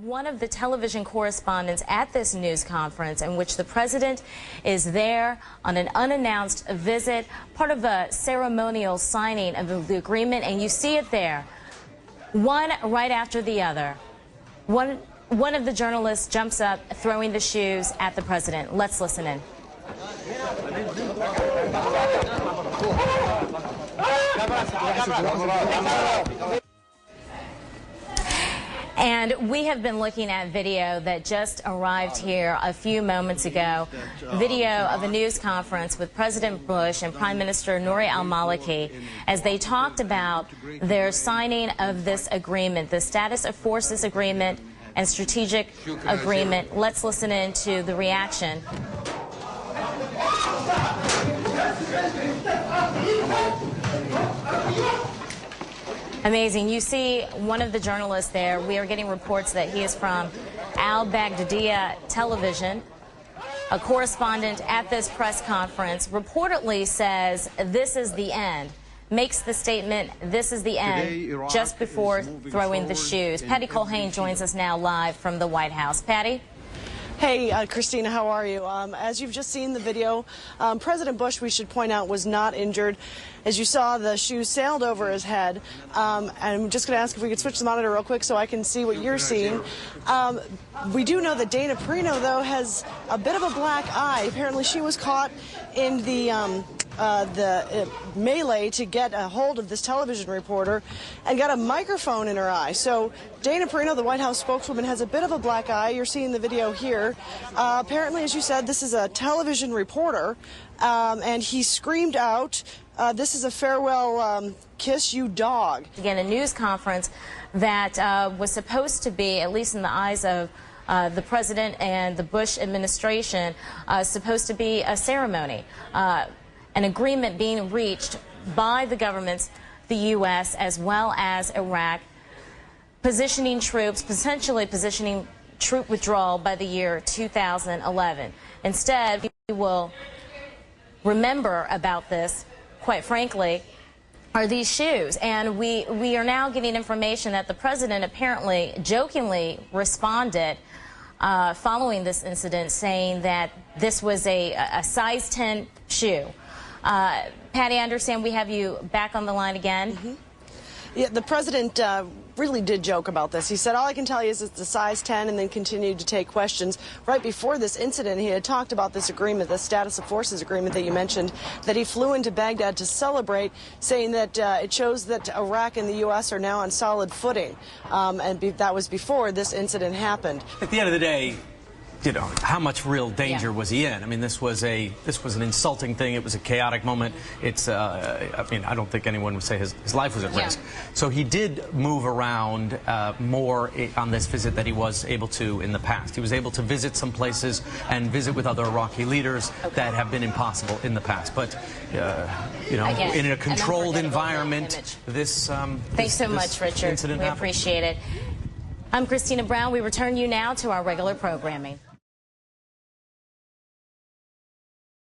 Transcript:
One of the television correspondents at this news conference in which the president is there on an unannounced visit, part of a ceremonial signing of the agreement, and you see it there, one right after the other. One of the journalists jumps up, throwing the shoes at the president. Let's listen in. And we have been looking at video that just arrived here a few moments ago, video of a news conference with President Bush and Prime Minister Nouri al-Maliki as they talked about their signing of this agreement, the Status of Forces Agreement and Strategic Agreement. Let's listen in to the reaction. Amazing. You see one of the journalists there. We are getting reports that he is from al-Baghdadiya television. A correspondent at this press conference reportedly says this is the end, makes the statement, this is the end, just before throwing the shoes. Patty Colhane joins us now live from the White House. Patty? Hey, Christina, how are you? As you've just seen the video, President Bush, we should point out, was not injured. As you saw, the shoes sailed over his head. And I'm just going to ask if we could switch the monitor real quick so I can see what you're seeing. We do know that Dana Perino, though, has a bit of a black eye. Apparently, she was caught in the melee to get a hold of this television reporter and got a microphone in her eye. So Dana Perino, the White House spokeswoman, has a bit of a black eye. You're seeing the video here. Apparently, as you said, this is a television reporter, and he screamed out, "This is a farewell kiss, you dog." Again, a news conference that was supposed to be, at least in the eyes of the president and the Bush administration, supposed to be a ceremony. An agreement being reached by the governments, the U.S. as well as Iraq, positioning troops, potentially positioning troop withdrawal by the year 2011. Instead, we will remember about this, quite frankly, are these shoes. And we are now getting information that the president apparently jokingly responded following this incident, saying that this was a size 10 shoe. Patty, I understand we have you back on the line again. Mm-hmm. Yeah, the president really did joke about this. He said, all I can tell you is it's a size 10, and then continued to take questions. Right before this incident, he had talked about this agreement, the Status of Forces Agreement that you mentioned, that he flew into Baghdad to celebrate, saying that it shows that Iraq and the U.S. are now on solid footing. And that was before this incident happened. At the end of the day, you know, how much real danger was he in? I mean, this was an insulting thing. It was a chaotic moment. It's I mean, I don't think anyone would say his life was at risk. So he did move around more on this visit than he was able to in the past. He was able to visit some places and visit with other Iraqi leaders that have been impossible in the past. But you know, in a controlled environment, this thanks so much, Richard. We appreciate it. I'm Christina Brown. We return you now to our regular programming.